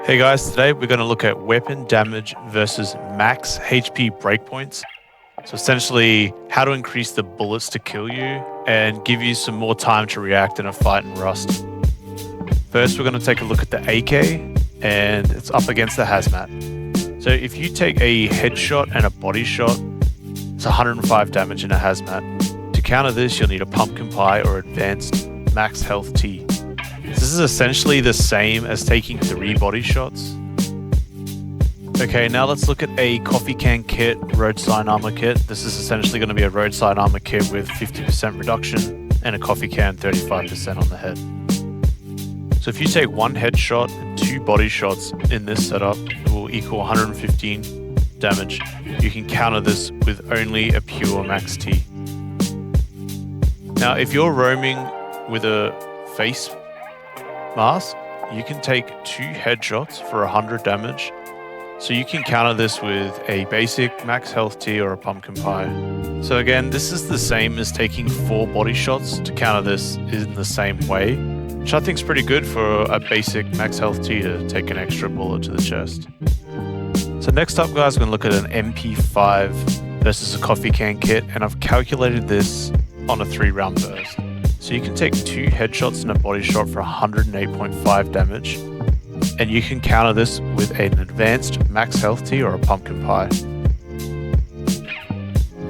Hey guys, today we're going to look at weapon damage versus max HP breakpoints. So essentially how to increase the bullets to kill you and give you some more time to react in a fight in Rust. First we're going to take a look at the AK and it's up against the hazmat. So if you take a headshot and a body shot, it's 105 damage in a hazmat. To counter this you'll need a pumpkin pie or advanced max health T. This is essentially the same as taking 3 body shots. Okay, now let's look at a coffee can kit, road sign armor kit. This is essentially going to be a road sign armor kit with 50% reduction and a coffee can 35% on the head. So if you take 1 headshot and 2 body shots in this setup, it will equal 115 damage. You can counter this with only a pure max T. Now if you're roaming with a face mask, you can take 2 headshots for 100 damage. So you can counter this with a basic max health T or a pumpkin pie. So again, this is the same as taking 4 body shots. To counter this in the same way, which I think is pretty good for a basic max health T to take an extra bullet to the chest. So next up guys, we're going to look at an MP5 versus a coffee can kit, and I've calculated this on a 3-round burst. So you can take 2 headshots and a body shot for 108.5 damage, and you can counter this with an advanced max health T or a pumpkin pie.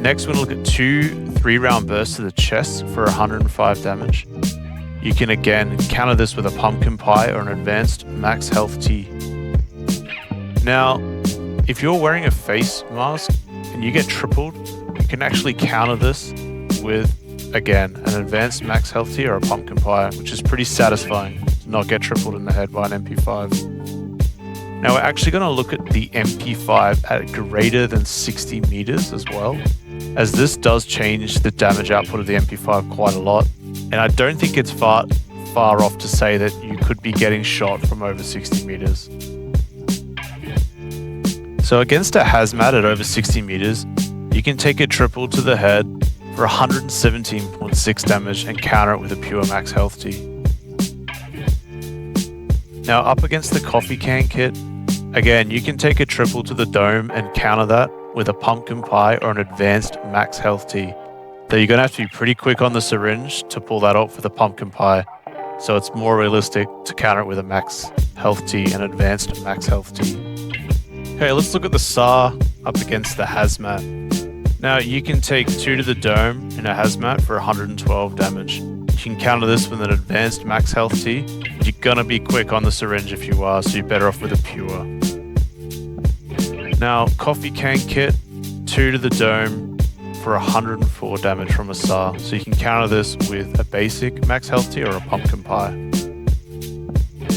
Next we're going to look at 2 3-round bursts to the chest for 105 damage. You can again counter this with a pumpkin pie or an advanced max health T. Now, if you're wearing a face mask and you get tripled, you can actually counter this with again an advanced max health T or a pumpkin pie, which is pretty satisfying to not get tripled in the head by an MP5. Now we're actually going to look at the MP5 at greater than 60 meters as well, as this does change the damage output of the MP5 quite a lot, and I don't think it's far off to say that you could be getting shot from over 60 meters. So against a hazmat at over 60 meters, you can take a triple to the head for 117.6 damage and counter it with a pure max health T. Now up against the coffee can kit, again you can take a triple to the dome and counter that with a pumpkin pie or an advanced max health T. Though you're going to have to be pretty quick on the syringe to pull that off with a pumpkin pie, so it's more realistic to counter it with a max health T and advanced max health T. Okay, let's look at the SAR up against the hazmat. Now you can take 2 to the dome in a hazmat for 112 damage. You can counter this with an advanced max health T. You're gonna be quick on the syringe if you are, so you're better off with a pure. Now coffee can kit, 2 to the dome for 104 damage from a SAR. So you can counter this with a basic max health T or a pumpkin pie.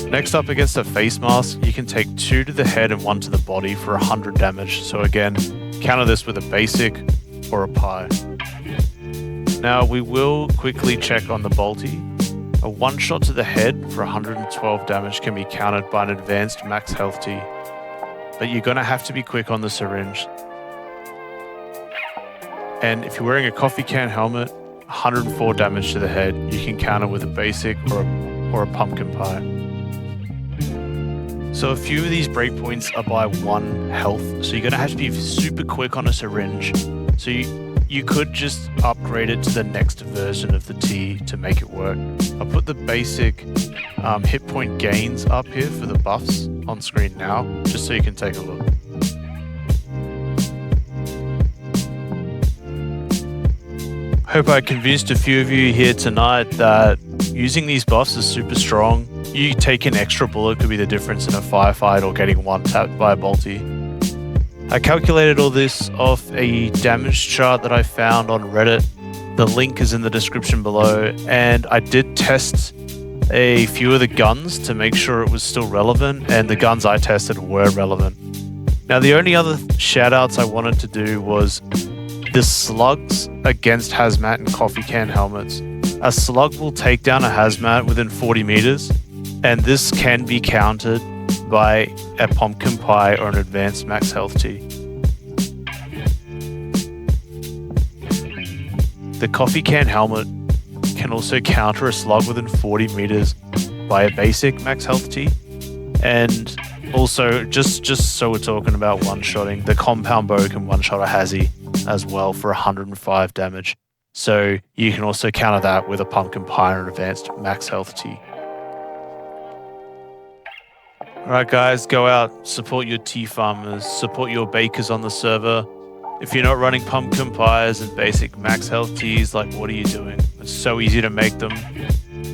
Next up against a face mask, you can take 2 to the head and 1 to the body for 100 damage. So again, counter this with a basic or a pie. Now we will quickly check on the Bolty. A 1 shot to the head for 112 damage can be countered by an advanced max health T, but you're gonna have to be quick on the syringe. And if you're wearing a coffee can helmet, 104 damage to the head, you can counter with a basic or a pumpkin pie. So a few of these breakpoints are by 1 health, so you're going to have to be super quick on a syringe. So you could just upgrade it to the next version of the T to make it work. I'll put the basic hit point gains up here for the buffs on screen now, just so you can take a look. Hope I convinced a few of you here tonight that using these buffs is super strong. You take an extra bullet could be the difference in a firefight or getting 1-tapped by a Bolty. I calculated all this off a damage chart that I found on Reddit. The link is in the description below, and I did test a few of the guns to make sure it was still relevant, and the guns I tested were relevant. Now the only other shout outs I wanted to do was the Slugs against hazmat and coffee can helmets. A slug will take down a hazmat within 40 meters, and this can be countered by a pumpkin pie or an advanced max health T. The coffee can helmet can also counter a slug within 40 meters by a basic max health T, and Also, just so we're talking about one-shotting, the compound bow can one-shot a Hazy as well for 105 damage. So you can also counter that with a pumpkin pie and an advanced max health tea. Alright guys, go out, support your tea farmers, support your bakers on the server. If you're not running pumpkin pies and basic max health teas, like what are you doing? It's so easy to make them,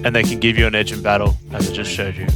and they can give you an edge in battle, as I just showed you.